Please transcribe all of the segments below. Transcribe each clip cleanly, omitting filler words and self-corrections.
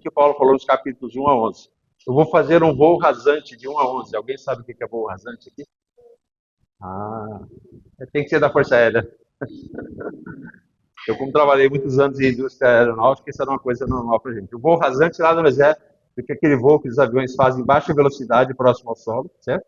que Paulo falou nos capítulos 1 a 11. Eu vou fazer um voo rasante de 1 a 11. Alguém sabe o que é voo rasante aqui? Ah, tem que ser da Força Aérea. Eu, como trabalhei muitos anos em indústria aeronáutica, isso era uma coisa normal para a gente. O voo rasante lá no exército, que é aquele voo que os aviões fazem em baixa velocidade próximo ao solo, certo?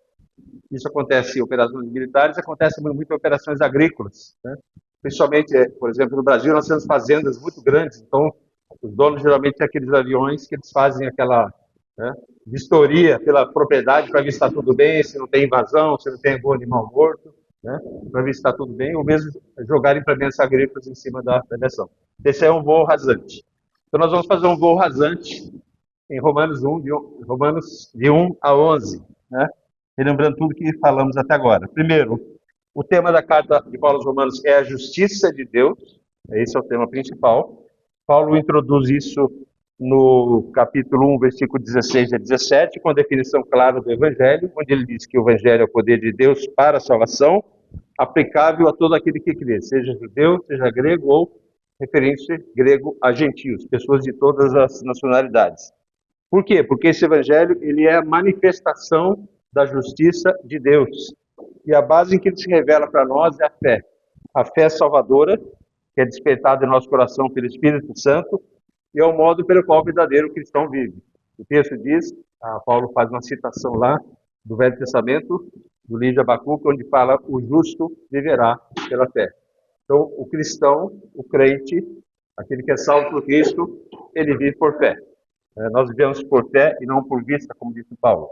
Isso acontece em operações militares, acontece muito em operações agrícolas, né? Principalmente, por exemplo, no Brasil nós temos fazendas muito grandes, então os donos geralmente têm aqueles aviões que eles fazem aquela, né, vistoria pela propriedade para ver se está tudo bem, se não tem invasão, se não tem algum animal morto, né, para ver se está tudo bem, ou mesmo jogar implementos agrícolas em cima da aviação. Esse é um voo rasante. Então nós vamos fazer um voo rasante em Romanos 1, Romanos de 1 a 11, né? Relembrando tudo que falamos até agora. Primeiro, o tema da carta de Paulo aos Romanos é a justiça de Deus. Esse é o tema principal. Paulo introduz isso no capítulo 1, versículo 16 a 17, com a definição clara do Evangelho, onde ele diz que o Evangelho é o poder de Deus para a salvação, aplicável a todo aquele que crê, seja judeu, seja grego ou referência grego a gentios, pessoas de todas as nacionalidades. Por quê? Porque esse Evangelho ele é a manifestação da justiça de Deus. E a base em que ele se revela para nós é a fé. A fé salvadora, que é despertada em nosso coração pelo Espírito Santo, e é o modo pelo qual o verdadeiro cristão vive. O texto diz, Paulo faz uma citação lá do Velho Testamento, do livro de Abacuque, onde fala: o justo viverá pela fé. Então, o cristão, o crente, aquele que é salvo por Cristo, ele vive por fé. Nós vivemos por fé e não por vista, como disse Paulo.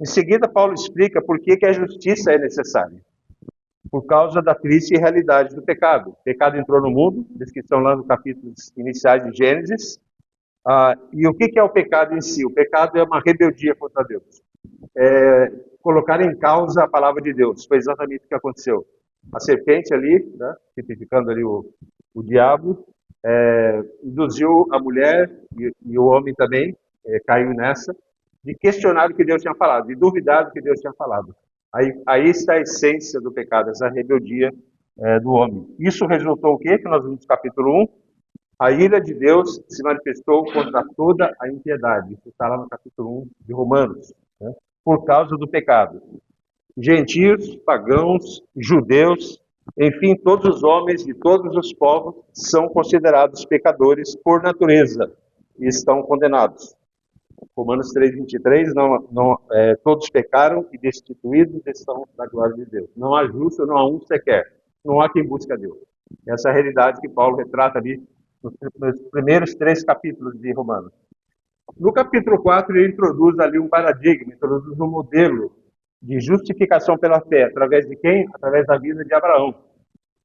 Em seguida, Paulo explica por que a justiça é necessária. Por causa da triste realidade do pecado. O pecado entrou no mundo, descrição lá no capítulos iniciais de Gênesis. E o que é o pecado em si? O pecado é uma rebeldia contra Deus. Colocar em causa a palavra de Deus. Foi exatamente o que aconteceu. A serpente ali, né, tipificando ali o diabo, induziu a mulher e o homem também, caiu nessa, de questionar o que Deus tinha falado, de duvidar do que Deus tinha falado. Aí está a essência do pecado, essa rebeldia do homem. Isso resultou o quê? Que nós vimos no capítulo 1, a ira de Deus se manifestou contra toda a impiedade. Isso está lá no capítulo 1 de Romanos, né? Por causa do pecado. Gentios, pagãos, judeus, enfim, todos os homens de todos os povos são considerados pecadores por natureza e estão condenados. Romanos 3:23, todos pecaram e destituídos estão da glória de Deus. Não há justo, não há um sequer. Não há quem busque a Deus. Essa é a realidade que Paulo retrata ali nos primeiros 3 capítulos de Romanos. No capítulo 4, ele introduz ali um paradigma, introduz um modelo de justificação pela fé. Através de quem? Através da vida de Abraão.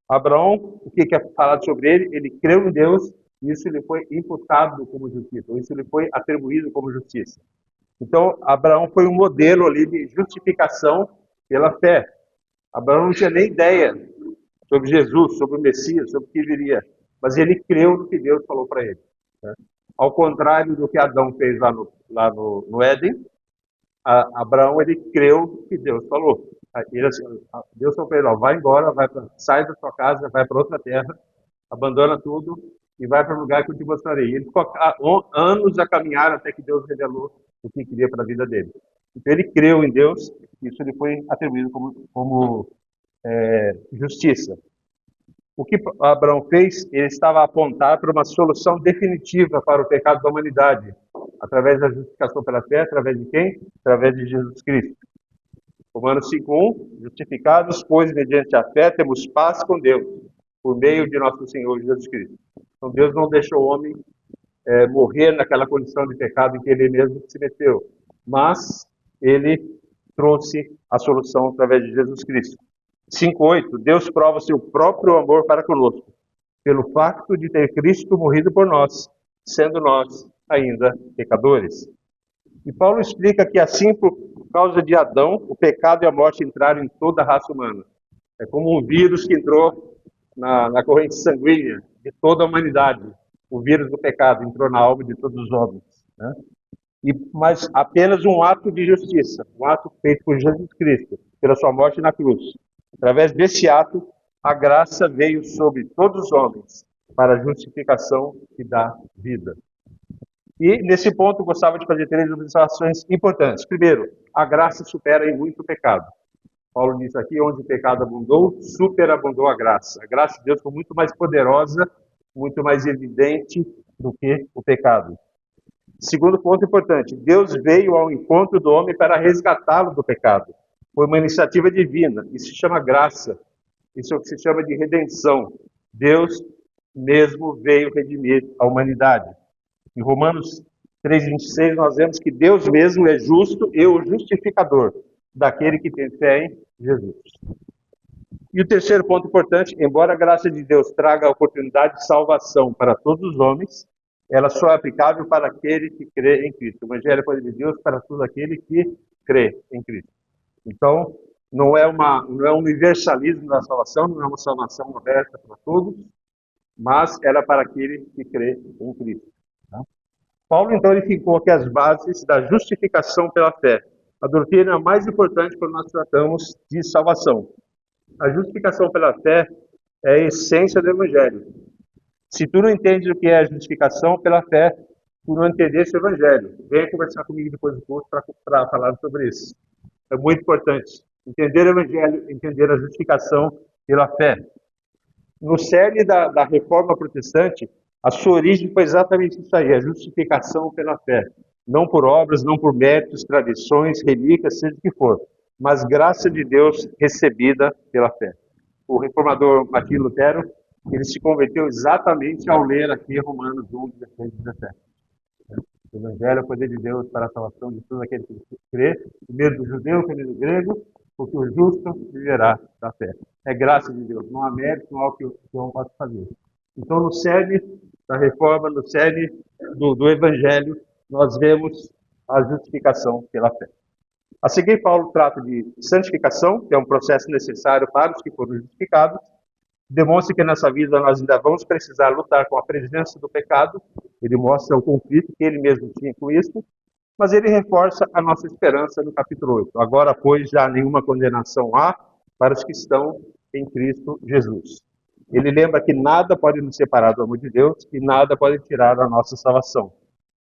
Abraão, o que é falado sobre ele? Ele creu em Deus, e isso lhe foi imputado como justiça, ou isso lhe foi atribuído como justiça. Então, Abraão foi um modelo ali de justificação pela fé. Abraão não tinha nem ideia sobre Jesus, sobre o Messias, sobre o que viria, mas ele creu no que Deus falou para ele, né? Ao contrário do que Adão fez lá no Éden, Abraão ele creu no que Deus falou. Deus falou para ele: vai embora, sai da sua casa, vai para outra terra, abandona tudo e vai para o lugar que eu te mostrarei. Ele ficou anos a caminhar até que Deus revelou o que queria para a vida dele. Então ele creu em Deus, e isso lhe foi atribuído como justiça. O que Abraão fez? Ele estava a apontar para uma solução definitiva para o pecado da humanidade, através da justificação pela fé, através de quem? Através de Jesus Cristo. Romanos 5:1, justificados, pois, mediante a fé, temos paz com Deus, por meio de nosso Senhor Jesus Cristo. Então, Deus não deixou o homem morrer naquela condição de pecado em que ele mesmo se meteu, mas ele trouxe a solução através de Jesus Cristo. 5:8, Deus prova seu próprio amor para conosco, pelo facto de ter Cristo morrido por nós, sendo nós ainda pecadores. E Paulo explica que assim, por causa de Adão, o pecado e a morte entraram em toda a raça humana. É como um vírus que entrou na corrente sanguínea de toda a humanidade. O vírus do pecado entrou na alma de todos os homens, né? Mas apenas um ato de justiça, um ato feito por Jesus Cristo, pela sua morte na cruz. Através desse ato, a graça veio sobre todos os homens para a justificação que dá vida. E, nesse ponto, eu gostava de fazer 3 observações importantes. Primeiro, a graça supera em muito o pecado. Paulo diz aqui, onde o pecado abundou, superabundou a graça. A graça de Deus foi muito mais poderosa, muito mais evidente do que o pecado. Segundo ponto importante, Deus veio ao encontro do homem para resgatá-lo do pecado. Foi uma iniciativa divina, isso se chama graça, isso é o que se chama de redenção. Deus mesmo veio redimir a humanidade. Em Romanos 3,26 nós vemos que Deus mesmo é justo e o justificador daquele que tem fé em Jesus. E o terceiro ponto importante, embora a graça de Deus traga a oportunidade de salvação para todos os homens, ela só é aplicável para aquele que crê em Cristo. O Evangelho é poder de Deus para todo aquele que crê em Cristo. Então, não é um universalismo da salvação, não é uma salvação aberta para todos, mas ela é para aquele que crê em Cristo. Tá? Paulo, então, ele ficou aqui as bases da justificação pela fé. A doutrina mais importante quando nós tratamos de salvação. A justificação pela fé é a essência do Evangelho. Se tu não entendes o que é a justificação pela fé, tu não entendeste o Evangelho. Venha conversar comigo depois do curso para falar sobre isso. É muito importante. Entender o Evangelho, entender a justificação pela fé. No cerne da reforma protestante, a sua origem foi exatamente isso aí, a justificação pela fé. Não por obras, não por méritos, tradições, relíquias, seja o que for, mas graça de Deus recebida pela fé. O reformador Martim Lutero, ele se converteu exatamente ao ler aqui Romanos 1, 16 e 17. O Evangelho é o poder de Deus para a salvação de todo aquele que crê, primeiro do judeu, primeiro do grego, porque o justo viverá da fé. É graça de Deus, não há mérito, não há o que o homem pode fazer. Então, no cerne da reforma, no cerne do Evangelho, nós vemos a justificação pela fé. A seguir, Paulo trata de santificação, que é um processo necessário para os que foram justificados. Demonstra que nessa vida nós ainda vamos precisar lutar com a presença do pecado. Ele mostra o conflito que ele mesmo tinha com isso, mas ele reforça a nossa esperança no capítulo 8. Agora, pois, já nenhuma condenação há para os que estão em Cristo Jesus. Ele lembra que nada pode nos separar do amor de Deus e nada pode tirar a nossa salvação,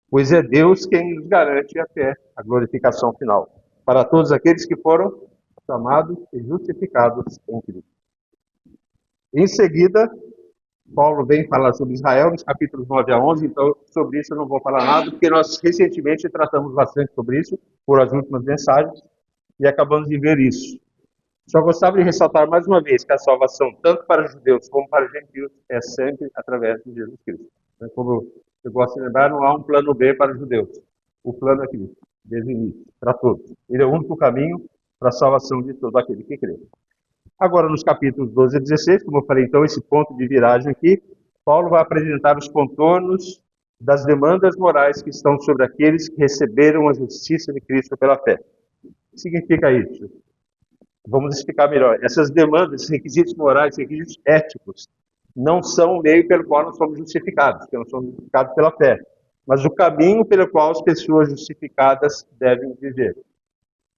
pois é Deus quem nos garante até a glorificação final, para todos aqueles que foram chamados e justificados em Cristo. Em seguida, Paulo vem falar sobre Israel, nos capítulos 9 a 11, então sobre isso eu não vou falar nada, porque nós recentemente tratamos bastante sobre isso, por as últimas mensagens, e acabamos de ver isso. Só gostava de ressaltar mais uma vez que a salvação, tanto para os judeus como para os gentios, é sempre através de Jesus Cristo. Como eu gosto de lembrar, não há um plano B para os judeus. O plano é Cristo, desde o início, para todos. Ele é o único caminho para a salvação de todo aquele que crê. Agora, nos capítulos 12 e 16, como eu falei, então, esse ponto de viragem aqui, Paulo vai apresentar os contornos das demandas morais que estão sobre aqueles que receberam a justiça de Cristo pela fé. O que significa isso? Vamos explicar melhor. Essas demandas, esses requisitos morais, requisitos éticos, não são o meio pelo qual nós somos justificados, porque nós somos justificados pela fé, mas o caminho pelo qual as pessoas justificadas devem viver.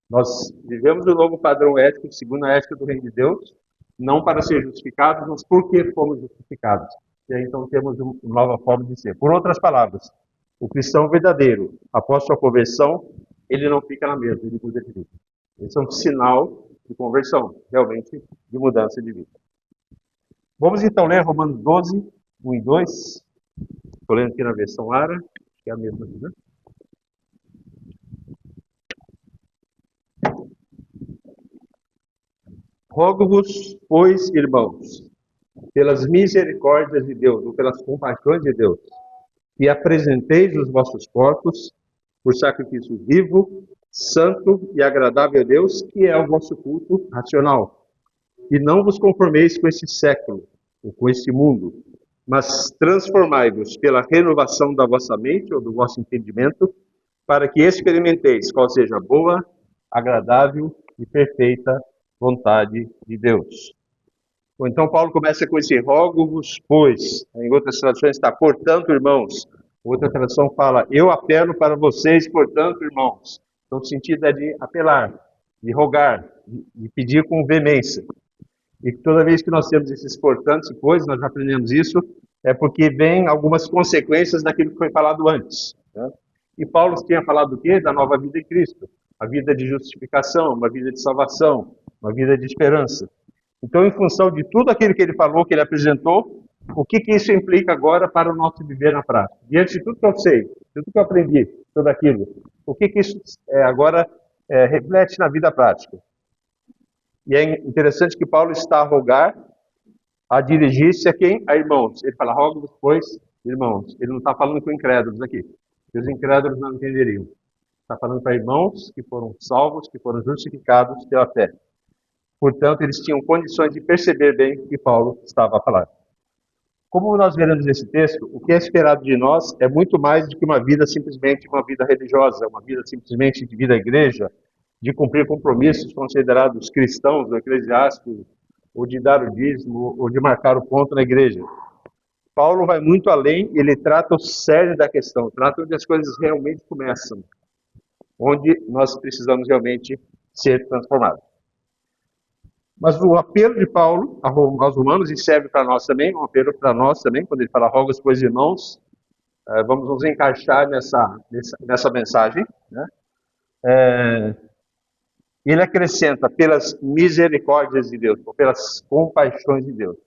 Nós vivemos o novo padrão ético, segundo a ética do reino de Deus, não para ser justificados, mas porque fomos justificados. E aí, então, temos uma nova forma de ser. Por outras palavras, o cristão verdadeiro, após sua conversão, ele não fica na mesma, ele muda de vida. Esse é um sinal de conversão, realmente, de mudança de vida. Vamos, então, ler Romanos 12, 1 e 2. Estou lendo aqui na versão Lara, que é a mesma aqui, né? Rogo-vos, pois, irmãos, pelas misericórdias de Deus, ou pelas compaixões de Deus, que apresenteis os vossos corpos por sacrifício vivo, santo e agradável a Deus, que é o vosso culto racional. E não vos conformeis com esse século, ou com esse mundo, mas transformai-vos pela renovação da vossa mente, ou do vosso entendimento, para que experimenteis qual seja a boa, agradável e perfeita vontade de Deus. Ou então Paulo começa com esse rogo-vos, pois. Em outras traduções está, portanto, irmãos. Outra tradução fala, eu apelo para vocês, portanto, irmãos. Então o sentido é de apelar, de rogar, de pedir com veemência. E toda vez que nós temos esses portanto e pois, nós já aprendemos isso, é porque vem algumas consequências daquilo que foi falado antes. né? E Paulo tinha falado do quê? Da nova vida em Cristo. A vida de justificação, uma vida de salvação, uma vida de esperança. Então, em função de tudo aquilo que ele falou, que ele apresentou, o que isso implica agora para o nosso viver na prática? Diante de tudo que eu sei, de tudo que eu aprendi, tudo aquilo, o que isso agora reflete na vida prática? E é interessante que Paulo está a rogar, a dirigir-se a quem? A irmãos. Ele fala, rogo-vos, pois, irmãos. Ele não está falando com incrédulos aqui, que os incrédulos não entenderiam. Está falando para irmãos que foram salvos, que foram justificados pela fé. Portanto, eles tinham condições de perceber bem o que Paulo estava a falar. Como nós veremos nesse texto, o que é esperado de nós é muito mais do que uma vida simplesmente uma vida religiosa, uma vida simplesmente de vida à igreja, de cumprir compromissos considerados cristãos ou eclesiásticos, ou de dar o dízimo, ou de marcar o ponto na igreja. Paulo vai muito além, ele trata o cerne da questão, trata onde as coisas realmente começam, onde nós precisamos realmente ser transformados. Mas o apelo de Paulo aos romanos, e serve para nós também, um apelo para nós também, quando ele fala, rogo-vos, pois, irmãos, vamos nos encaixar nessa mensagem, né? Ele acrescenta pelas misericórdias de Deus, ou pelas compaixões de Deus.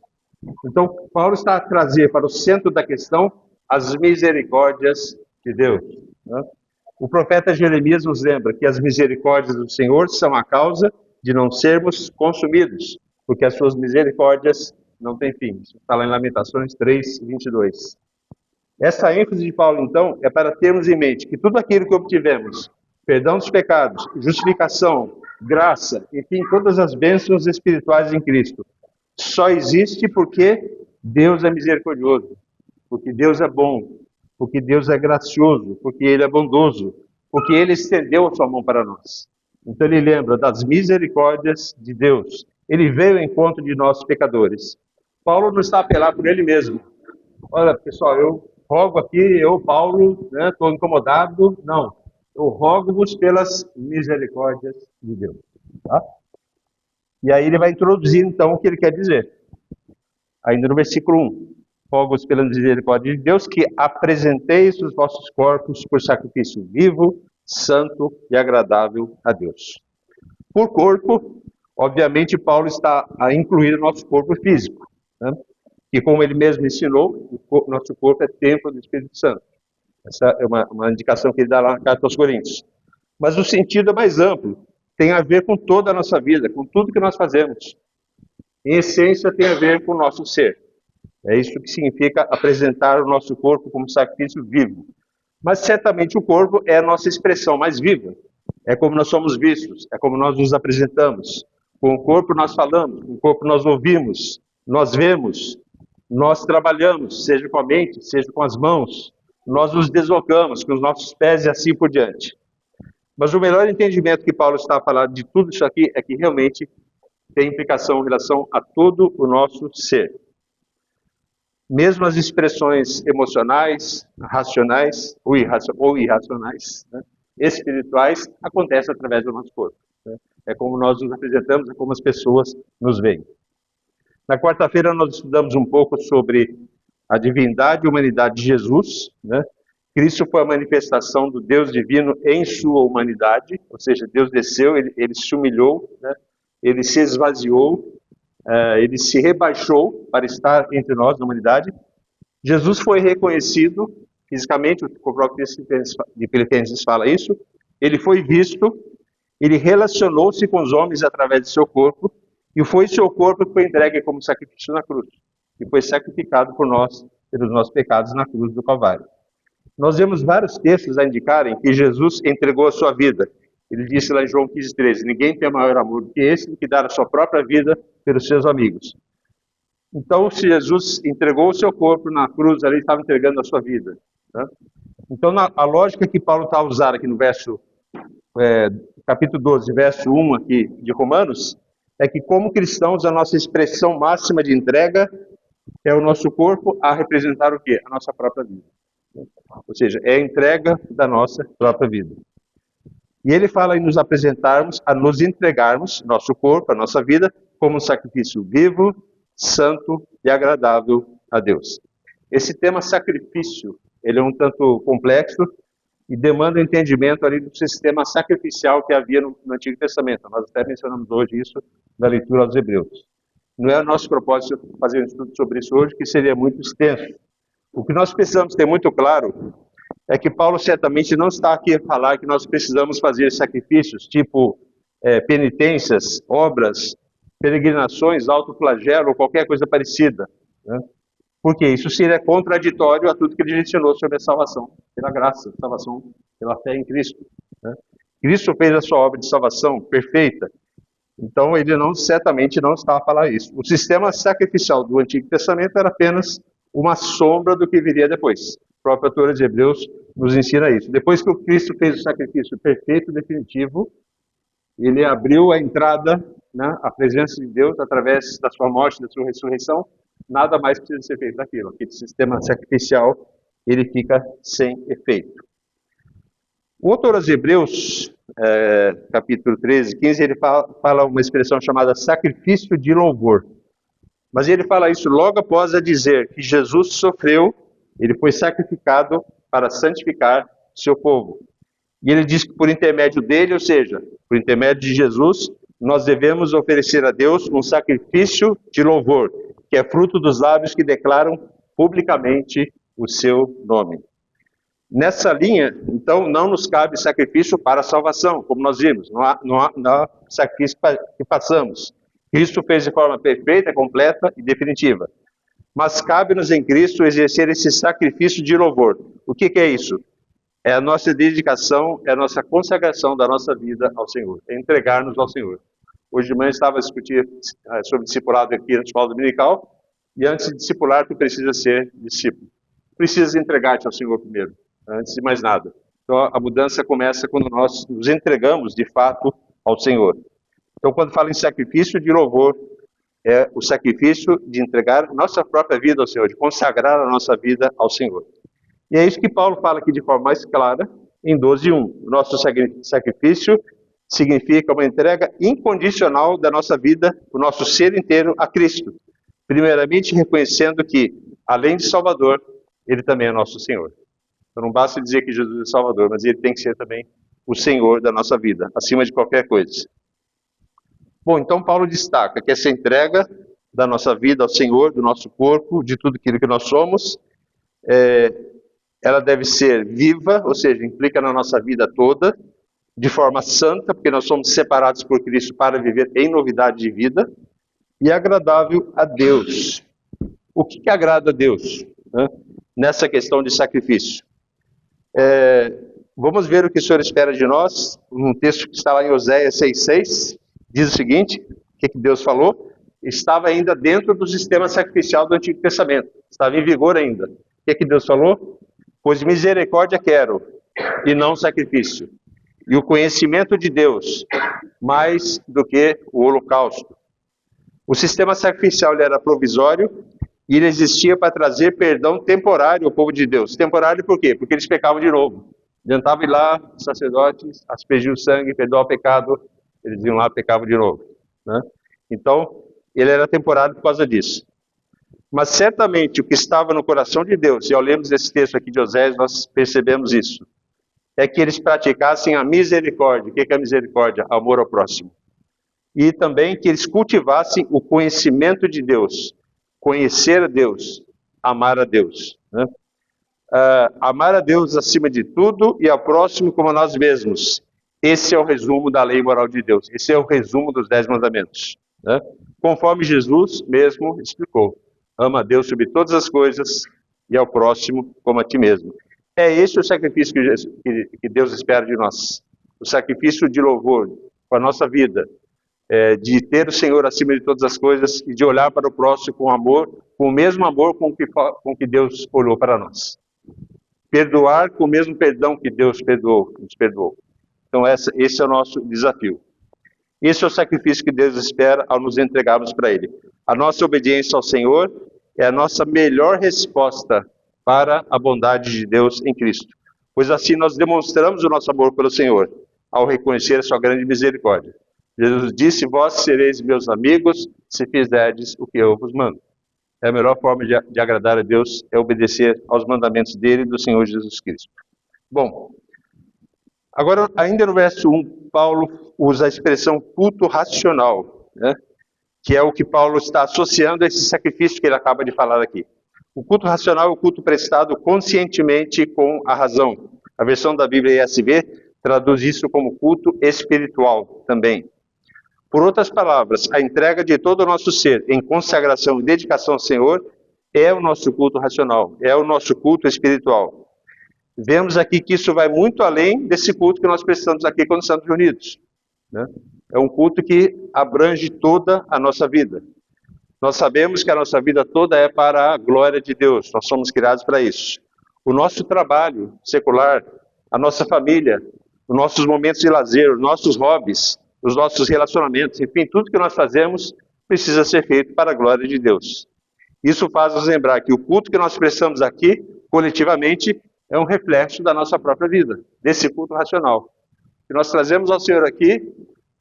Então, Paulo está a trazer para o centro da questão as misericórdias de Deus, né? O profeta Jeremias nos lembra que as misericórdias do Senhor são a causa de não sermos consumidos, porque as suas misericórdias não têm fim. Isso está lá em Lamentações 3, 22. Essa ênfase de Paulo, então, é para termos em mente que tudo aquilo que obtivemos, perdão dos pecados, justificação, graça, enfim, todas as bênçãos espirituais em Cristo, só existe porque Deus é misericordioso, porque Deus é bom, porque Deus é gracioso, porque Ele é bondoso, porque Ele estendeu a sua mão para nós. Então ele lembra das misericórdias de Deus. Ele veio ao encontro de nós pecadores. Paulo não está a apelar por ele mesmo. Olha, pessoal, eu rogo aqui, eu, Paulo, estou incomodado. Não, eu rogo-vos pelas misericórdias de Deus. Tá? E aí ele vai introduzir, então, o que ele quer dizer. Ainda no versículo 1. Rogo-vos pela misericórdia de Deus que apresenteis os vossos corpos por sacrifício vivo, santo e agradável a Deus. Por corpo, obviamente, Paulo está a incluir o nosso corpo físico, né? Que, como ele mesmo ensinou, nosso corpo é templo do Espírito Santo. Essa é uma indicação que ele dá lá na carta aos Coríntios. Mas o sentido é mais amplo, tem a ver com toda a nossa vida, com tudo que nós fazemos. Em essência, tem a ver com o nosso ser. É isso que significa apresentar o nosso corpo como sacrifício vivo. Mas certamente o corpo é a nossa expressão mais viva. É como nós somos vistos, é como nós nos apresentamos. Com o corpo nós falamos, com o corpo nós ouvimos, nós vemos, nós trabalhamos, seja com a mente, seja com as mãos. Nós nos deslocamos com os nossos pés e assim por diante. Mas o melhor entendimento que Paulo está a falar de tudo isso aqui é que realmente tem implicação em relação a todo o nosso ser. Mesmo as expressões emocionais, racionais ou irracionais, né, espirituais, acontecem através do nosso corpo. Né? É como nós nos apresentamos, é como as pessoas nos veem. Na quarta-feira nós estudamos um pouco sobre a divindade e humanidade de Jesus, né? Cristo foi a manifestação do Deus divino em sua humanidade, ou seja, Deus desceu, ele se humilhou, né? Ele se esvaziou, ele se rebaixou para estar entre nós, na humanidade. Jesus foi reconhecido fisicamente, o próprio de Filipenses fala isso, ele foi visto, ele relacionou-se com os homens através de seu corpo, e foi seu corpo que foi entregue como sacrifício na cruz, que foi sacrificado por nós, pelos nossos pecados na cruz do Calvário. Nós vemos vários textos a indicarem que Jesus entregou a sua vida. Ele disse lá em João 15,13, ninguém tem maior amor do que esse, do que dar a sua própria vida pelos seus amigos. Então, se Jesus entregou o seu corpo na cruz, ele estava entregando a sua vida. Tá? Então, a lógica que Paulo está a usar aqui no capítulo 12, verso 1 aqui de Romanos, é que como cristãos, a nossa expressão máxima de entrega é o nosso corpo a representar o quê? A nossa própria vida. Ou seja, é a entrega da nossa própria vida. E ele fala em nos apresentarmos, a nos entregarmos, nosso corpo, a nossa vida, como um sacrifício vivo, santo e agradável a Deus. Esse tema sacrifício, ele é um tanto complexo, e demanda o entendimento ali do sistema sacrificial que havia no Antigo Testamento. Nós até mencionamos hoje isso na leitura aos Hebreus. Não é o nosso propósito fazer um estudo sobre isso hoje, que seria muito extenso. O que nós precisamos ter muito claro é que Paulo certamente não está aqui a falar que nós precisamos fazer sacrifícios, tipo penitências, obras, peregrinações, autoflagelo ou qualquer coisa parecida, né? Porque isso seria contraditório a tudo que ele ensinou sobre a salvação pela graça, salvação pela fé em Cristo, né? Cristo fez a sua obra de salvação perfeita, então ele certamente não está a falar isso. O sistema sacrificial do Antigo Testamento era apenas uma sombra do que viria depois. O próprio autor de Hebreus nos ensina isso. Depois que o Cristo fez o sacrifício perfeito e definitivo, ele abriu a entrada, né, à presença de Deus através da sua morte, da sua ressurreição. Nada mais precisa ser feito daquilo. Aquele sistema sacrificial, ele fica sem efeito. O autor aos Hebreus, capítulo 13, 15, ele fala uma expressão chamada sacrifício de louvor. Mas ele fala isso logo após a dizer que Jesus sofreu, ele foi sacrificado para santificar seu povo. E ele diz que por intermédio dele, ou seja, por intermédio de Jesus, nós devemos oferecer a Deus um sacrifício de louvor, que é fruto dos lábios que declaram publicamente o seu nome. Nessa linha, então, não nos cabe sacrifício para a salvação, como nós vimos, não há sacrifício que façamos. Cristo fez de forma perfeita, completa e definitiva. Mas cabe-nos em Cristo exercer esse sacrifício de louvor. O que é isso? É a nossa dedicação, é a nossa consagração da nossa vida ao Senhor, é entregar-nos ao Senhor. Hoje de manhã eu estava discutindo sobre discipulado aqui na escola dominical, e antes de discipular, tu precisa ser discípulo. Precisa entregar-te ao Senhor primeiro, antes de mais nada. Então a mudança começa quando nós nos entregamos de fato ao Senhor. Então quando fala em sacrifício de louvor, é o sacrifício de entregar nossa própria vida ao Senhor, de consagrar a nossa vida ao Senhor. E é isso que Paulo fala aqui de forma mais clara, em 12:1. O nosso sacrifício significa uma entrega incondicional da nossa vida, o nosso ser inteiro a Cristo. Primeiramente, reconhecendo que, além de Salvador, Ele também é nosso Senhor. Então não basta dizer que Jesus é Salvador, mas Ele tem que ser também o Senhor da nossa vida, acima de qualquer coisa. Bom, então Paulo destaca que essa entrega da nossa vida ao Senhor, do nosso corpo, de tudo aquilo que nós somos, ela deve ser viva, ou seja, implica na nossa vida toda, de forma santa, porque nós somos separados por Cristo para viver em novidade de vida, e agradável a Deus. O que agrada a Deus, né, nessa questão de sacrifício? Vamos ver o que o Senhor espera de nós, um texto que está lá em Oséias 6,6, diz o seguinte, o que Deus falou? Estava ainda dentro do sistema sacrificial do Antigo Testamento, estava em vigor ainda. O que Deus falou? Pois misericórdia quero, e não sacrifício, e o conhecimento de Deus, mais do que o holocausto. O sistema sacrificial ele era provisório, e ele existia para trazer perdão temporário ao povo de Deus. Temporário por quê? Porque eles pecavam de novo. Adiantava ir lá, os sacerdotes, aspergiam o sangue, perdoar o pecado, eles iam lá e pecavam de novo, né? Então, ele era temporário por causa disso. Mas certamente o que estava no coração de Deus, e ao lermos esse texto aqui de Oséias, nós percebemos isso, é que eles praticassem a misericórdia. O que é a misericórdia? Amor ao próximo. E também que eles cultivassem o conhecimento de Deus, conhecer a Deus, amar a Deus, né? Amar a Deus acima de tudo e ao próximo como a nós mesmos. Esse é o resumo da lei moral de Deus, esse é o resumo dos 10 mandamentos, né? Conforme Jesus mesmo explicou. Ama a Deus sobre todas as coisas e ao próximo como a ti mesmo. É esse o sacrifício que Deus espera de nós. O sacrifício de louvor com a nossa vida, de ter o Senhor acima de todas as coisas e de olhar para o próximo com amor, com o mesmo amor com que Deus olhou para nós. Perdoar com o mesmo perdão que Deus nos perdoou. Então esse é o nosso desafio. Esse é o sacrifício que Deus espera ao nos entregarmos para Ele. A nossa obediência ao Senhor é a nossa melhor resposta para a bondade de Deus em Cristo. Pois assim nós demonstramos o nosso amor pelo Senhor, ao reconhecer a sua grande misericórdia. Jesus disse, vós sereis meus amigos, se fizerdes o que eu vos mando. A melhor forma de agradar a Deus é obedecer aos mandamentos dele e do Senhor Jesus Cristo. Bom, Agora, ainda no verso 1, Paulo usa a expressão culto racional, né? Que é o que Paulo está associando a esse sacrifício que ele acaba de falar aqui. O culto racional é o culto prestado conscientemente com a razão. A versão da Bíblia ESV traduz isso como culto espiritual também. Por outras palavras, a entrega de todo o nosso ser em consagração e dedicação ao Senhor é o nosso culto racional, é o nosso culto espiritual. Vemos aqui que isso vai muito além desse culto que nós prestamos aqui quando estamos reunidos, né? É um culto que abrange toda a nossa vida. Nós sabemos que a nossa vida toda é para a glória de Deus, nós somos criados para isso. O nosso trabalho secular, a nossa família, os nossos momentos de lazer, os nossos hobbies, os nossos relacionamentos, enfim, tudo que nós fazemos precisa ser feito para a glória de Deus. Isso faz nos lembrar que o culto que nós prestamos aqui, coletivamente, é um reflexo da nossa própria vida, desse culto racional. O que nós trazemos ao Senhor aqui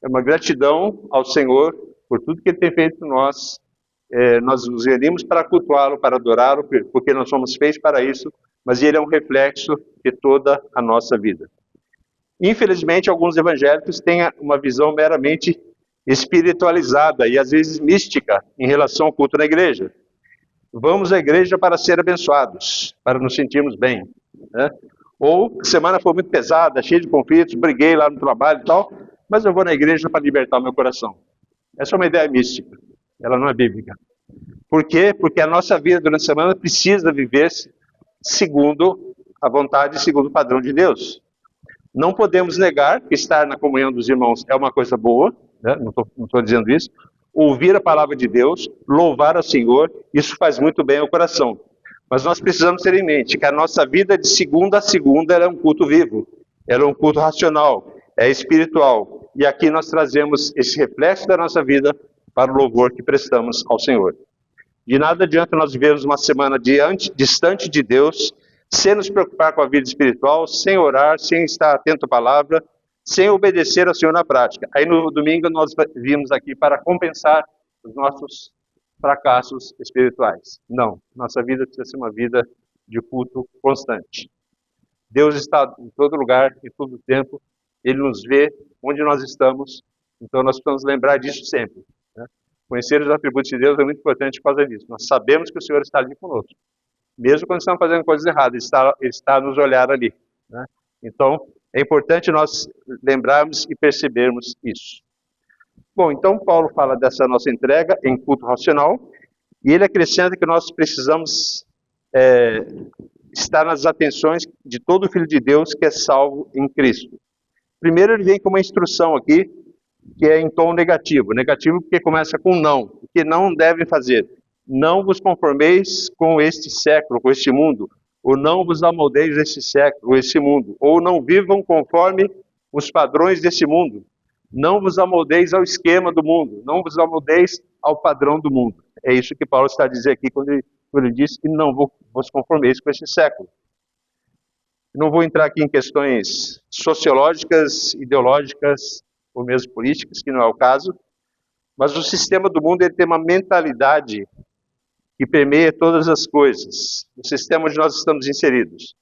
é uma gratidão ao Senhor por tudo que Ele tem feito por nós. Nós nos reunimos para cultuá-lo, para adorá-lo, porque nós somos feitos para isso, mas Ele é um reflexo de toda a nossa vida. Infelizmente, alguns evangélicos têm uma visão meramente espiritualizada e às vezes mística em relação ao culto na igreja. Vamos à igreja para ser abençoados, para nos sentirmos bem, né? Ou, a semana foi muito pesada, cheia de conflitos, briguei lá no trabalho e tal, mas eu vou na igreja para libertar o meu coração. Essa é uma ideia mística, ela não é bíblica. Por quê? Porque a nossa vida durante a semana precisa viver-se segundo a vontade e segundo o padrão de Deus. Não podemos negar que estar na comunhão dos irmãos é uma coisa boa, né? Não estou dizendo isso. Ouvir a palavra de Deus, louvar ao Senhor, isso faz muito bem ao coração. Mas nós precisamos ter em mente que a nossa vida de segunda a segunda é um culto vivo, ela é um culto racional, é espiritual. E aqui nós trazemos esse reflexo da nossa vida para o louvor que prestamos ao Senhor. De nada adianta nós vivermos uma semana distante de Deus, sem nos preocupar com a vida espiritual, sem orar, sem estar atento à palavra, sem obedecer ao Senhor na prática. Aí no domingo nós vimos aqui para compensar os nossos fracassos espirituais. Não, nossa vida precisa ser uma vida de culto constante. Deus está em todo lugar, em todo tempo, Ele nos vê onde nós estamos, então nós precisamos lembrar disso sempre, né? Conhecer os atributos de Deus é muito importante por causa disso. Nós sabemos que o Senhor está ali conosco. Mesmo quando estamos fazendo coisas erradas, Ele está a nos olhar ali, né? Então, é importante nós lembrarmos e percebermos isso. Bom, então Paulo fala dessa nossa entrega em culto racional, e ele acrescenta que nós precisamos estar nas atenções de todo filho de Deus que é salvo em Cristo. Primeiro ele vem com uma instrução aqui, que é em tom negativo. Negativo porque começa com não, o que não devem fazer. Não vos conformeis com este século, com este mundo, ou não vos amoldeis este século, este mundo, ou não vivam conforme os padrões desse mundo. Não vos amoldeis ao esquema do mundo, não vos amoldeis ao padrão do mundo. É isso que Paulo está a dizer aqui quando ele diz que não vos conformeis com este século. Não vou entrar aqui em questões sociológicas, ideológicas ou mesmo políticas, que não é o caso, mas o sistema do mundo ele tem uma mentalidade que permeia todas as coisas, o sistema onde nós estamos inseridos.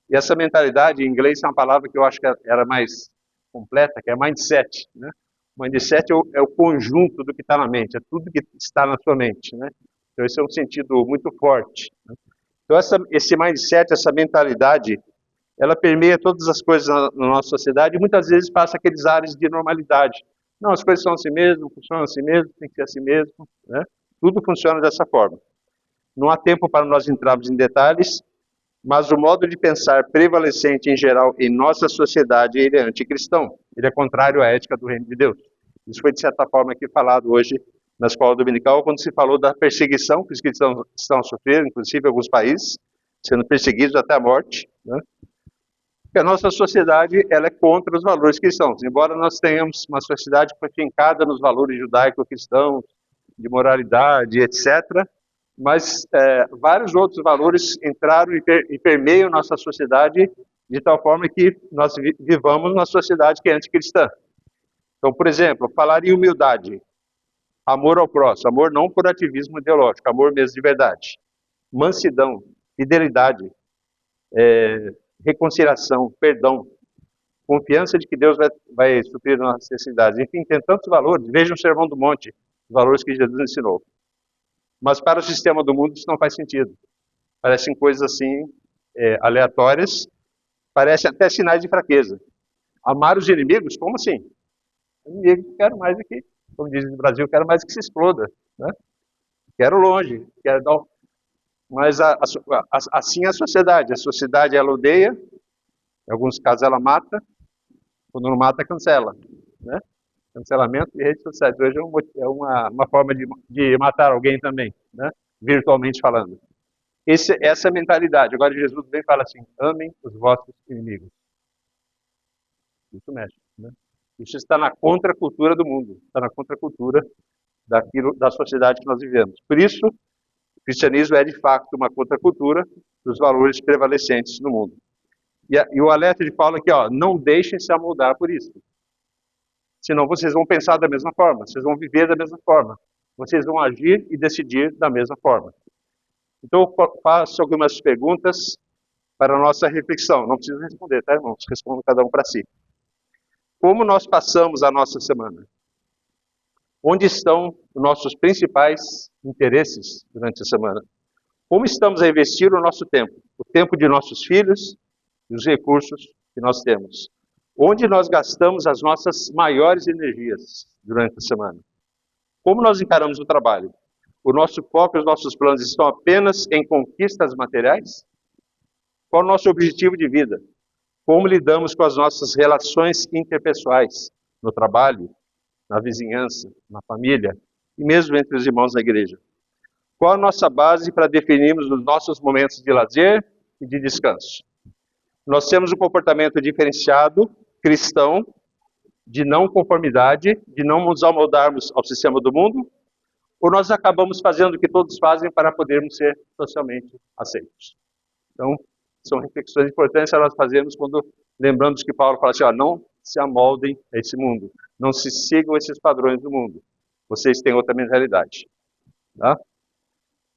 E essa mentalidade, em inglês, é uma palavra que eu acho que era mais completa, que é mindset, né? Mindset é o conjunto do que está na mente, é tudo que está na sua mente, né? Então esse é um sentido muito forte, né? Então esse mindset, essa mentalidade, ela permeia todas as coisas na nossa sociedade e muitas vezes passa aqueles ares de normalidade. Não, as coisas são assim mesmo, funcionam assim mesmo, tem que ser assim mesmo, né? Tudo funciona dessa forma. Não há tempo para nós entrarmos em detalhes, mas o modo de pensar prevalecente em geral em nossa sociedade, ele é anticristão. Ele é contrário à ética do reino de Deus. Isso foi, de certa forma, aqui falado hoje na escola dominical, quando se falou da perseguição que os cristãos estão a sofrer, inclusive em alguns países, sendo perseguidos até a morte, né? Porque a nossa sociedade ela é contra os valores cristãos. Embora nós tenhamos uma sociedade que foi fincada nos valores judaico-cristãos, de moralidade, etc., mas vários outros valores entraram e permeiam nossa sociedade de tal forma que nós vivamos numa sociedade que é anticristã. Então, por exemplo, falar em humildade, amor ao próximo, amor não por ativismo ideológico, amor mesmo de verdade, mansidão, fidelidade, reconciliação, perdão. confiança de que Deus vai suprir nossas necessidades. Enfim, tem tantos valores. Veja o Sermão do Monte, os valores que Jesus ensinou. Mas para o sistema do mundo isso não faz sentido. Parecem coisas assim, aleatórias, parecem até sinais de fraqueza. Amar os inimigos? Como assim? Inimigo, quero mais aqui. Como diz no Brasil, quero mais que se exploda. Né? Quero longe, quero dar... Mas assim é a sociedade. A sociedade, ela odeia, em alguns casos ela mata, quando não mata, cancela. Né? Cancelamento de redes sociais. Hoje é uma forma de matar alguém também, né? Virtualmente falando. Essa é a mentalidade. Agora Jesus vem e fala assim, amem os vossos inimigos. Isso mexe. Né? Isso está na contracultura do mundo, está na contracultura da sociedade que nós vivemos. Por isso, o cristianismo é de fato uma contracultura dos valores prevalecentes no mundo. E o alerta de Paulo aqui, não deixem se amoldar por isso. Senão vocês vão pensar da mesma forma, vocês vão viver da mesma forma, vocês vão agir e decidir da mesma forma. Então eu faço algumas perguntas para a nossa reflexão. Não precisa responder, tá, irmãos? Respondam cada um para si. Como nós passamos a nossa semana? Onde estão os nossos principais interesses durante a semana? Como estamos a investir o nosso tempo? O tempo de nossos filhos e os recursos que nós temos. Onde nós gastamos as nossas maiores energias durante a semana? Como nós encaramos o trabalho? O nosso foco e os nossos planos estão apenas em conquistas materiais? Qual é o nosso objetivo de vida? Como lidamos com as nossas relações interpessoais, no trabalho, na vizinhança, na família e mesmo entre os irmãos da igreja? Qual a nossa base para definirmos os nossos momentos de lazer e de descanso? Nós temos um comportamento diferenciado, cristão, de não conformidade, de não nos amoldarmos ao sistema do mundo, ou nós acabamos fazendo o que todos fazem para podermos ser socialmente aceitos? Então, são reflexões importantes que nós fazemos quando lembramos que Paulo fala assim, não se amoldem a esse mundo, não se sigam esses padrões do mundo, vocês têm outra mentalidade. Tá?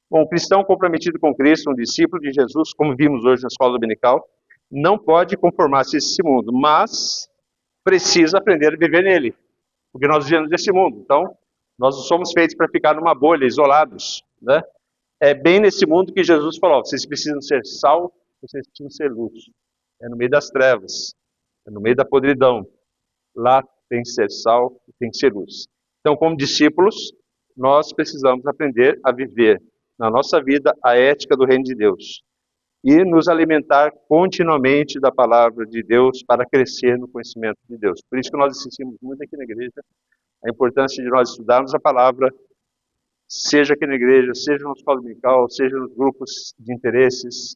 Bom, um cristão comprometido com Cristo, um discípulo de Jesus, como vimos hoje na escola dominical, não pode conformar-se a esse mundo, mas precisa aprender a viver nele, porque nós vivemos nesse mundo. Então, nós não somos feitos para ficar numa bolha, isolados. Né? É bem nesse mundo que Jesus falou, vocês precisam ser sal, vocês precisam ser luz. É no meio das trevas, é no meio da podridão. Lá tem que ser sal e tem que ser luz. Então, como discípulos, nós precisamos aprender a viver na nossa vida a ética do reino de Deus e nos alimentar continuamente da palavra de Deus para crescer no conhecimento de Deus. Por isso que nós insistimos muito aqui na igreja a importância de nós estudarmos a palavra, seja aqui na igreja, seja na escola dominical, seja nos grupos de interesses,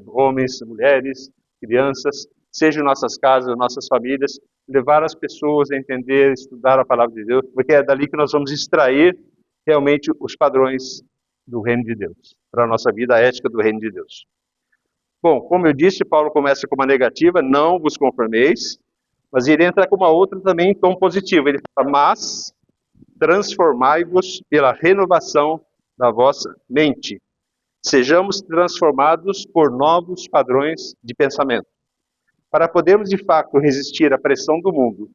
homens, mulheres, crianças, seja em nossas casas, nossas famílias, levar as pessoas a entender, estudar a palavra de Deus, porque é dali que nós vamos extrair realmente os padrões do reino de Deus, para a nossa vida, a ética do reino de Deus. Bom, como eu disse, Paulo começa com uma negativa, não vos conformeis, mas ele entra com uma outra também em tom positivo. Ele fala, mas transformai-vos pela renovação da vossa mente. Sejamos transformados por novos padrões de pensamento. Para podermos, de fato, resistir à pressão do mundo,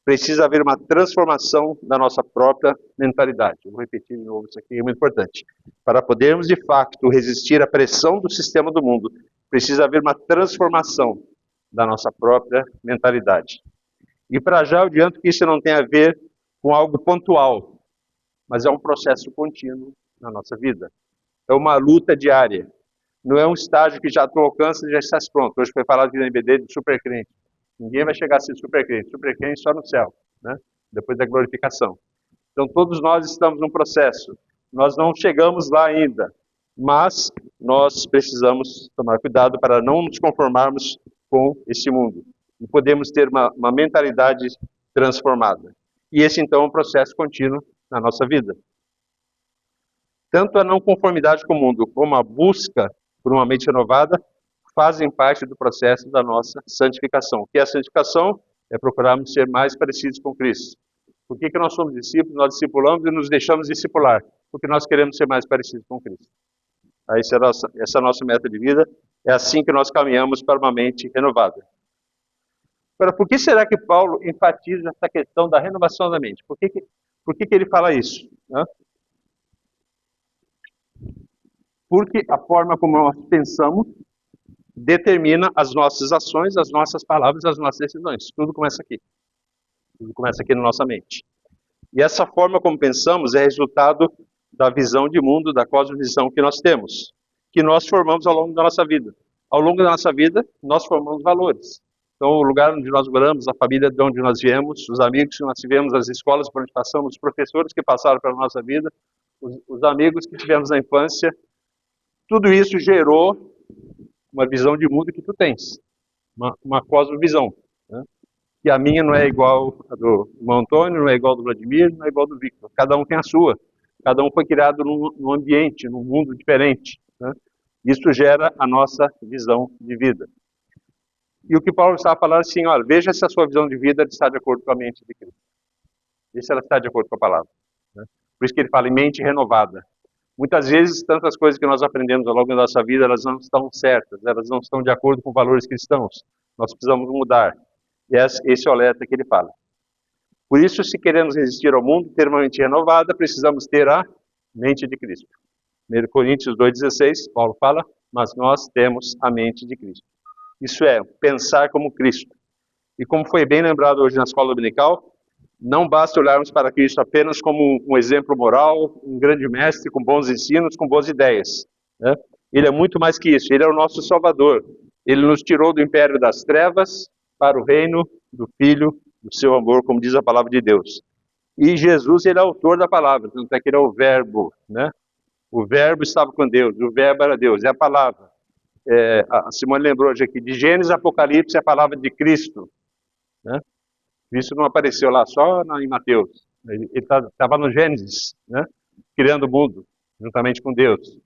precisa haver uma transformação da nossa própria mentalidade. Eu vou repetir de novo, isso aqui é muito importante. Para podermos, de fato, resistir à pressão do sistema do mundo, precisa haver uma transformação da nossa própria mentalidade. E para já eu adianto que isso não tem a ver com algo pontual, mas é um processo contínuo na nossa vida. É uma luta diária. Não é um estágio que já tu alcança e já estás pronto. Hoje foi falado aqui na IBD de supercrente. Ninguém vai chegar a ser supercrente. Supercrente só no céu, né? Depois da glorificação. Então todos nós estamos num processo. Nós não chegamos lá ainda, mas nós precisamos tomar cuidado para não nos conformarmos com esse mundo. E podemos ter uma mentalidade transformada. E esse então é um processo contínuo na nossa vida. Tanto a não conformidade com o mundo como a busca por uma mente renovada fazem parte do processo da nossa santificação. O que é a santificação? É procurarmos ser mais parecidos com Cristo. Por que nós somos discípulos? Nós discipulamos e nos deixamos discipular. Porque nós queremos ser mais parecidos com Cristo. Essa é a nossa meta de vida. É assim que nós caminhamos para uma mente renovada. Agora, por que será que Paulo enfatiza essa questão da renovação da mente? Por que ele fala isso? Né? Porque a forma como nós pensamos determina as nossas ações, as nossas palavras, as nossas decisões. Tudo começa aqui. Tudo começa aqui na nossa mente. E essa forma como pensamos é resultado da visão de mundo, da cosmovisão que nós temos, que nós formamos ao longo da nossa vida. Ao longo da nossa vida, nós formamos valores. Então, o lugar onde nós moramos, a família de onde nós viemos, os amigos que nós tivemos, as escolas por onde passamos, os professores que passaram pela nossa vida, os amigos que tivemos na infância, tudo isso gerou uma visão de mundo que tu tens, uma cosmovisão, né? E a minha não é igual a do irmão Antônio, não é igual a do Vladimir, não é igual a do Victor. Cada um tem a sua. Cada um foi criado num ambiente, num mundo diferente, né? Isso gera a nossa visão de vida. E o que Paulo estava falando assim, olha, veja se a sua visão de vida está de acordo com a mente de Cristo. Veja se ela está de acordo com a palavra, né? Por isso que ele fala em mente renovada. Muitas vezes, tantas coisas que nós aprendemos ao longo da nossa vida, elas não estão certas, elas não estão de acordo com valores cristãos. Nós precisamos mudar. E esse é o alerta que ele fala. Por isso, se queremos resistir ao mundo, ter uma mente renovada, precisamos ter a mente de Cristo. 1 Coríntios 2,16, Paulo fala, mas nós temos a mente de Cristo. Isso é, pensar como Cristo. E como foi bem lembrado hoje na escola dominical, não basta olharmos para Cristo apenas como um exemplo moral, um grande mestre com bons ensinos, com boas ideias, né? Ele é muito mais que isso, ele é o nosso Salvador. Ele nos tirou do império das trevas para o reino do Filho, do seu amor, como diz a palavra de Deus. E Jesus, ele é autor da palavra, tanto é que ele é o verbo, né? O verbo estava com Deus, o verbo era Deus, é a palavra. A Simone lembrou hoje aqui, de Gênesis a Apocalipse é a palavra de Cristo, né? Isso não apareceu lá só em Mateus. Ele estava no Gênesis, né? Criando o mundo, juntamente com Deus.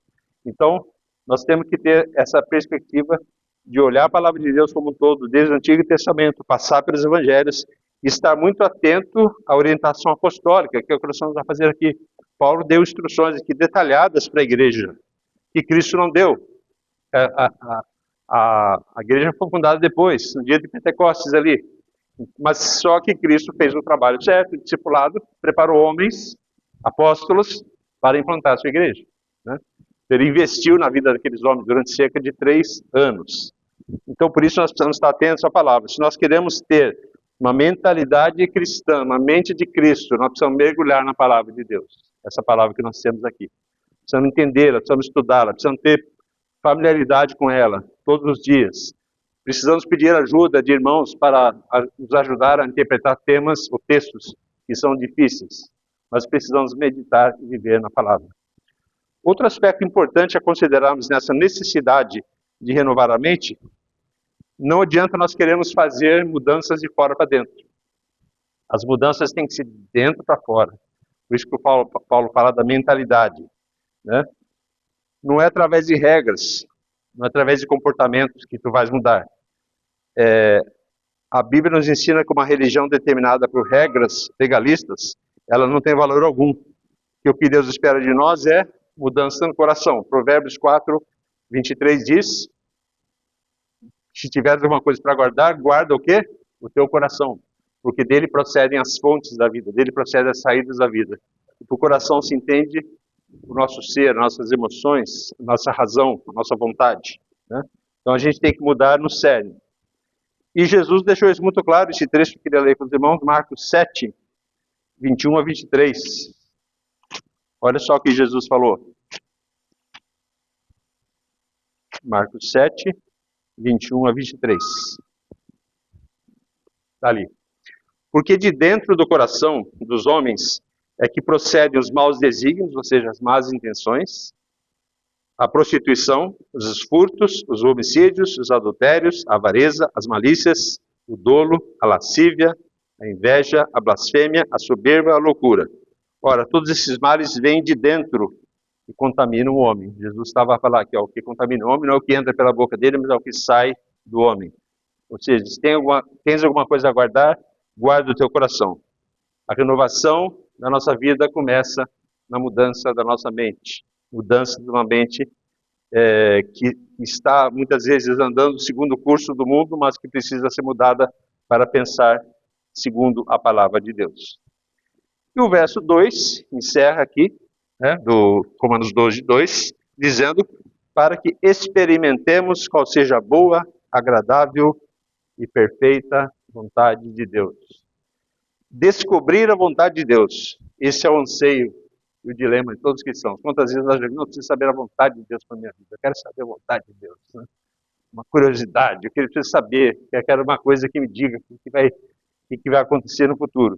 Então, nós temos que ter essa perspectiva de olhar a palavra de Deus como um todo, desde o Antigo Testamento, passar pelos Evangelhos, e estar muito atento à orientação apostólica, que é o que nós vamos fazer aqui. Paulo deu instruções aqui detalhadas para a igreja, que Cristo não deu. A igreja foi fundada depois, no dia de Pentecostes ali. Mas só que Cristo fez o trabalho certo, discipulado, preparou homens, apóstolos, para implantar a sua igreja, né? Ele investiu na vida daqueles homens durante cerca de 3 anos. Então, por isso, nós precisamos estar atentos à palavra. Se nós queremos ter uma mentalidade cristã, uma mente de Cristo, nós precisamos mergulhar na palavra de Deus. Essa palavra que nós temos aqui. Precisamos entendê-la, precisamos estudá-la, precisamos ter familiaridade com ela todos os dias. Precisamos pedir ajuda de irmãos para nos ajudar a interpretar temas ou textos que são difíceis. Mas precisamos meditar e viver na palavra. Outro aspecto importante a considerarmos nessa necessidade de renovar a mente, não adianta nós queremos fazer mudanças de fora para dentro. As mudanças têm que ser de dentro para fora. Por isso que o Paulo fala da mentalidade, né? Não é através de regras, não é através de comportamentos que tu vais mudar. A Bíblia nos ensina que uma religião determinada por regras legalistas, ela não tem valor algum. E o que Deus espera de nós é mudança no coração. Provérbios 4, 23 diz, se tiveres alguma coisa para guardar, guarda o quê? O teu coração. Porque dele procedem as fontes da vida, dele procedem as saídas da vida. E por coração se entende o nosso ser, nossas emoções, nossa razão, a nossa vontade, né? Então a gente tem que mudar no sério. E Jesus deixou isso muito claro, esse trecho que eu queria ler com os irmãos, Marcos 7, 21 a 23. Olha só o que Jesus falou. Marcos 7, 21 a 23. Está ali. Porque de dentro do coração dos homens é que procedem os maus desígnios, ou seja, as más intenções, a prostituição, os furtos, os homicídios, os adultérios, a avareza, as malícias, o dolo, a lascívia, a inveja, a blasfêmia, a soberba, a loucura. Ora, todos esses males vêm de dentro e contaminam o homem. Jesus estava a falar aqui, ó, o que contamina o homem não é o que entra pela boca dele, mas é o que sai do homem. Ou seja, se tens alguma coisa a guardar, guarda o teu coração. A renovação da nossa vida começa na mudança da nossa mente. Mudança de uma mente que está muitas vezes andando segundo o curso do mundo, mas que precisa ser mudada para pensar segundo a palavra de Deus. E o verso 2 encerra aqui, né, do Romanos 12, 2, dizendo: para que experimentemos qual seja a boa, agradável e perfeita vontade de Deus. Descobrir a vontade de Deus. Esse é o anseio e o dilema de todos os cristãos. Quantas vezes nós não preciso saber a vontade de Deus para a minha vida? Eu quero saber a vontade de Deus. Né? Uma curiosidade, eu preciso saber, eu quero uma coisa que me diga o que vai acontecer no futuro.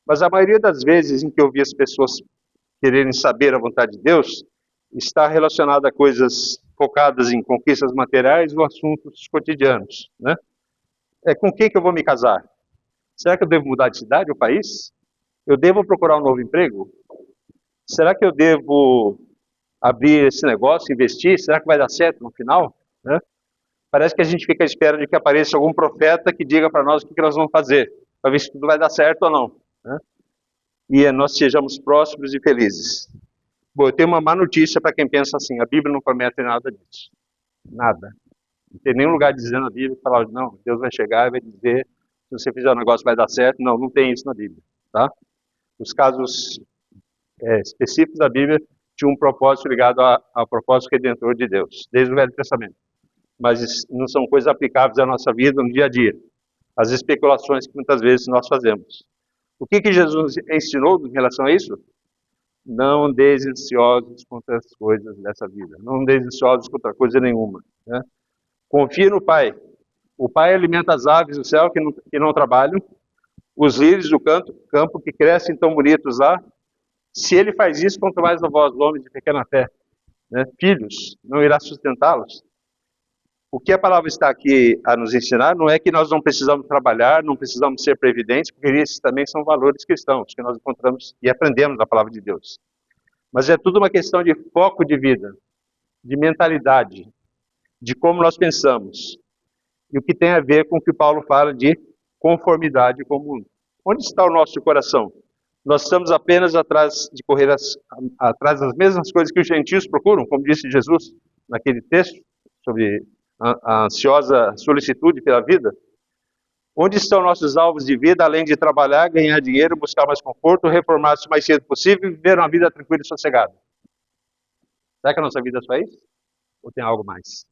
Mas a maioria das vezes em que eu vi as pessoas quererem saber a vontade de Deus, está relacionada a coisas focadas em conquistas materiais ou assuntos cotidianos. Né? Com quem que eu vou me casar? Será que eu devo mudar de cidade ou país? Eu devo procurar um novo emprego? Será que eu devo abrir esse negócio, investir? Será que vai dar certo no final? Né? Parece que a gente fica à espera de que apareça algum profeta que diga para nós o que nós vamos fazer, para ver se tudo vai dar certo ou não. Né? E nós sejamos prósperos e felizes. Bom, eu tenho uma má notícia para quem pensa assim: a Bíblia não promete nada disso. Nada. Não tem nenhum lugar dizendo na Bíblia que fala, não, Deus vai chegar e vai dizer, se você fizer um negócio vai dar certo. Não, não tem isso na Bíblia. Tá? Os casos específicos da Bíblia tinham um propósito ligado ao propósito redentor de Deus, desde o Velho Testamento. Mas não são coisas aplicáveis à nossa vida no dia a dia. As especulações que muitas vezes nós fazemos. O que Jesus ensinou em relação a isso? Não andeis ansiosos contra as coisas dessa vida. Não andeis ansiosos contra coisa nenhuma. Né? Confie no Pai. O Pai alimenta as aves do céu que não trabalham, os lírios do campo que crescem tão bonitos lá. Se Ele faz isso, quanto mais a vós, homens de pequena fé. Né? Filhos, não irá sustentá-los. O que a palavra está aqui a nos ensinar não é que nós não precisamos trabalhar, não precisamos ser previdentes, porque esses também são valores cristãos que nós encontramos e aprendemos na palavra de Deus. Mas é tudo uma questão de foco de vida, de mentalidade, de como nós pensamos. E o que tem a ver com o que Paulo fala de conformidade com o mundo. Onde está o nosso coração? Nós estamos apenas atrás de correr atrás das mesmas coisas que os gentios procuram, como disse Jesus naquele texto sobre a ansiosa solicitude pela vida. Onde estão nossos alvos de vida, além de trabalhar, ganhar dinheiro, buscar mais conforto, reformar-se o mais cedo possível e viver uma vida tranquila e sossegada? Será que a nossa vida é só isso? Ou tem algo mais?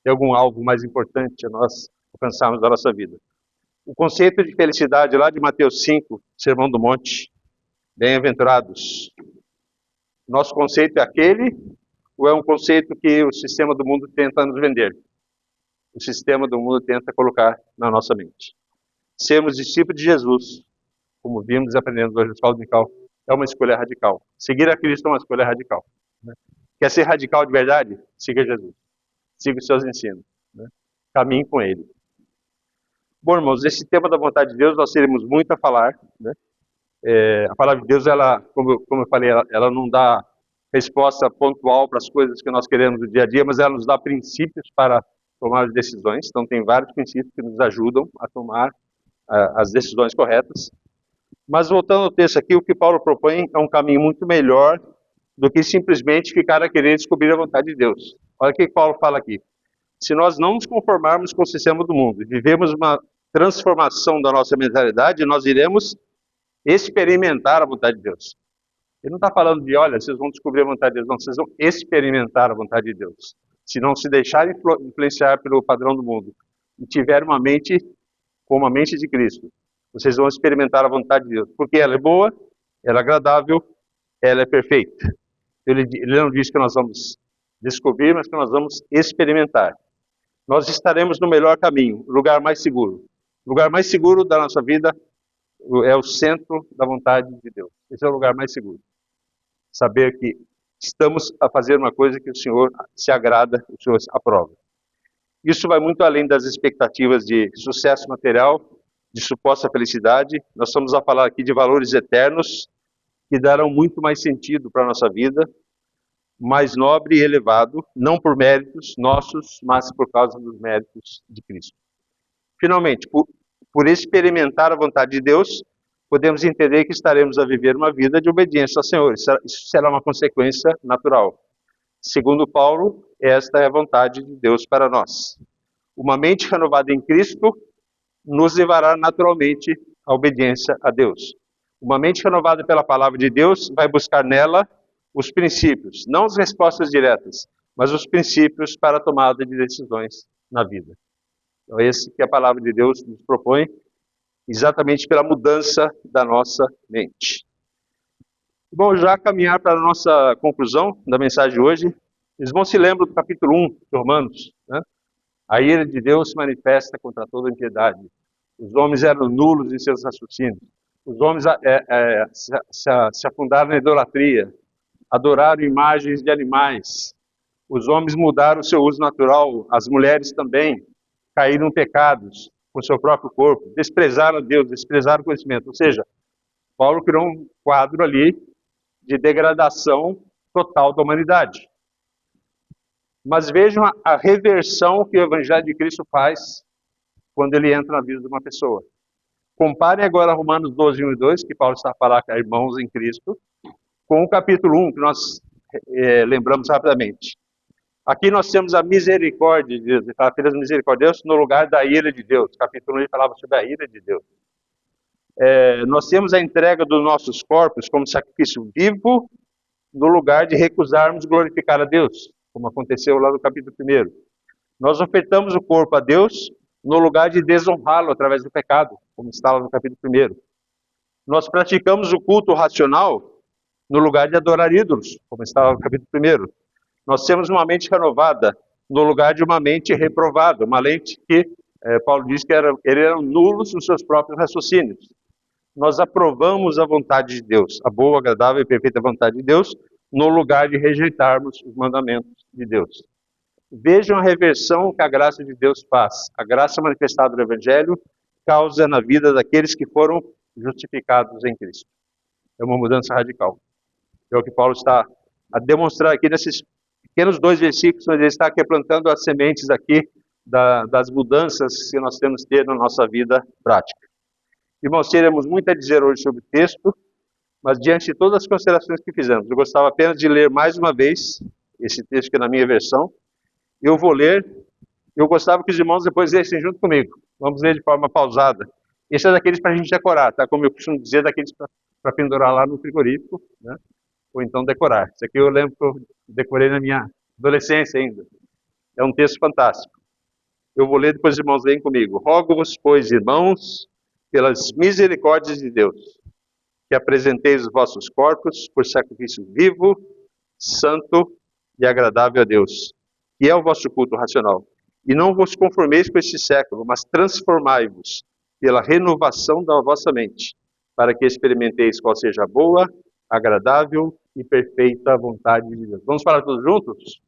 Tem algum alvo mais importante a nós alcançarmos da nossa vida? O conceito de felicidade lá de Mateus 5, Sermão do Monte, bem-aventurados. Nosso conceito é aquele ou é um conceito que o sistema do mundo tenta nos vender? O sistema do mundo tenta colocar na nossa mente. Sermos discípulos de Jesus, como vimos e aprendemos hoje na escola dominical, é uma escolha radical. Seguir a Cristo é uma escolha radical. Né? Quer ser radical de verdade? Siga Jesus. Siga os seus ensinos. Né? Caminhe com Ele. Bom, irmãos, esse tema da vontade de Deus nós teremos muito a falar. Né? A palavra de Deus, ela, como eu falei, ela não dá resposta pontual para as coisas que nós queremos no dia a dia, mas ela nos dá princípios para tomar as decisões. Então tem vários princípios que nos ajudam a tomar as decisões corretas. Mas voltando ao texto aqui, o que Paulo propõe é um caminho muito melhor do que simplesmente ficar a querer descobrir a vontade de Deus. Olha o que Paulo fala aqui. Se nós não nos conformarmos com o sistema do mundo, vivemos uma transformação da nossa mentalidade, nós iremos experimentar a vontade de Deus. Ele não está falando de, olha, vocês vão descobrir a vontade de Deus. Não, vocês vão experimentar a vontade de Deus. Se não se deixarem influenciar pelo padrão do mundo e tiver uma mente como a mente de Cristo, vocês vão experimentar a vontade de Deus. Porque ela é boa, ela é agradável, ela é perfeita. Ele não diz que nós vamos descobrir, mas que nós vamos experimentar. Nós estaremos no melhor caminho, o lugar mais seguro. O lugar mais seguro da nossa vida é o centro da vontade de Deus. Esse é o lugar mais seguro. Saber que estamos a fazer uma coisa que o Senhor se agrada, o Senhor aprova. Isso vai muito além das expectativas de sucesso material, de suposta felicidade. Nós estamos a falar aqui de valores eternos que darão muito mais sentido para a nossa vida, mais nobre e elevado, não por méritos nossos, mas por causa dos méritos de Cristo. Finalmente, por experimentar a vontade de Deus, podemos entender que estaremos a viver uma vida de obediência ao Senhor. Isso será uma consequência natural. Segundo Paulo, esta é a vontade de Deus para nós. Uma mente renovada em Cristo nos levará naturalmente à obediência a Deus. Uma mente renovada pela palavra de Deus vai buscar nela os princípios, não as respostas diretas, mas os princípios para a tomada de decisões na vida. Então, esse que a palavra de Deus nos propõe, exatamente pela mudança da nossa mente. Bom, já caminhar para a nossa conclusão da mensagem de hoje, os irmãos se lembram do capítulo 1 de Romanos, né? A ira de Deus se manifesta contra toda impiedade. Os homens eram nulos em seus raciocínios. Os homens se afundaram na idolatria, adoraram imagens de animais. Os homens mudaram o seu uso natural, as mulheres também caíram em pecados com o seu próprio corpo, desprezaram a Deus, desprezaram o conhecimento. Ou seja, Paulo criou um quadro ali de degradação total da humanidade. Mas vejam a reversão que o Evangelho de Cristo faz quando ele entra na vida de uma pessoa. Comparem agora Romanos 12, 1 e 2, que Paulo está a falar com irmãos em Cristo, com o capítulo 1, que nós lembramos rapidamente. Aqui nós temos a misericórdia de Deus, ele fala pelas misericórdias no lugar da ira de Deus. Capítulo 1 ele falava sobre a ira de Deus. Nós temos a entrega dos nossos corpos como sacrifício vivo, no lugar de recusarmos glorificar a Deus, como aconteceu lá no capítulo 1. Nós ofertamos o corpo a Deus no lugar de desonrá-lo através do pecado, como está lá no capítulo 1. Nós praticamos o culto racional no lugar de adorar ídolos, como está lá no capítulo 1. Nós temos uma mente renovada no lugar de uma mente reprovada, uma mente que Paulo diz que eram nulos nos seus próprios raciocínios. Nós aprovamos a vontade de Deus, a boa, agradável e perfeita vontade de Deus, no lugar de rejeitarmos os mandamentos de Deus. Vejam a reversão que a graça de Deus faz. A graça manifestada no Evangelho causa na vida daqueles que foram justificados em Cristo. É uma mudança radical. É o que Paulo está a demonstrar aqui nesses pequenos 2 versículos, onde ele está aqui plantando as sementes aqui das mudanças que nós temos que ter na nossa vida prática. Irmãos, teremos muito a dizer hoje sobre o texto, mas diante de todas as considerações que fizemos, eu gostava apenas de ler mais uma vez esse texto que é na minha versão. Eu vou ler, eu gostava que os irmãos depois lessem junto comigo. Vamos ler de forma pausada. Esse é daqueles para a gente decorar, tá? Como eu costumo dizer, daqueles para pendurar lá no frigorífico, né? Ou então decorar. Isso aqui eu lembro que eu decorei na minha adolescência ainda. É um texto fantástico. Eu vou ler, depois os irmãos leem comigo. Rogo-vos, pois, irmãos, pelas misericórdias de Deus, que apresenteis os vossos corpos por sacrifício vivo, santo e agradável a Deus, que é o vosso culto racional. E não vos conformeis com este século, mas transformai-vos pela renovação da vossa mente, para que experimenteis qual seja a boa, agradável e perfeita vontade de Deus. Vamos falar todos juntos?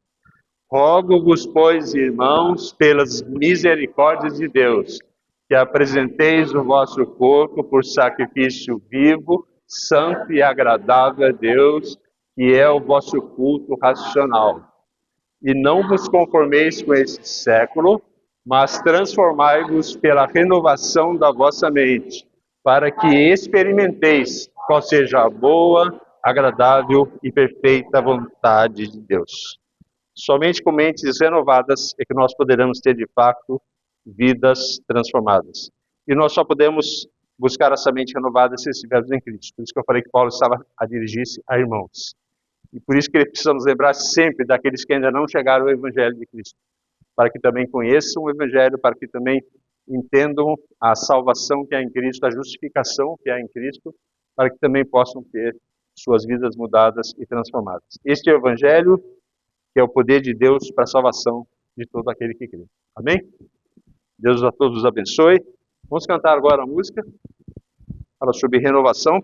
Rogo-vos, pois, irmãos, pelas misericórdias de Deus, que apresenteis o vosso corpo por sacrifício vivo, santo e agradável a Deus, que é o vosso culto racional. E não vos conformeis com este século, mas transformai-vos pela renovação da vossa mente, para que experimenteis qual seja a boa, agradável e perfeita vontade de Deus. Somente com mentes renovadas é que nós poderemos ter, de fato, vidas transformadas. E nós só podemos buscar essa mente renovada se estivermos em Cristo. Por isso que eu falei que Paulo estava a dirigir-se a irmãos. E por isso que precisamos lembrar sempre daqueles que ainda não chegaram ao Evangelho de Cristo, para que também conheçam o Evangelho, para que também entendam a salvação que há em Cristo, a justificação que há em Cristo, para que também possam ter suas vidas mudadas e transformadas. Este é o Evangelho, que é o poder de Deus para a salvação de todo aquele que crê. Amém? Deus a todos os abençoe. Vamos cantar agora a música, fala sobre renovação.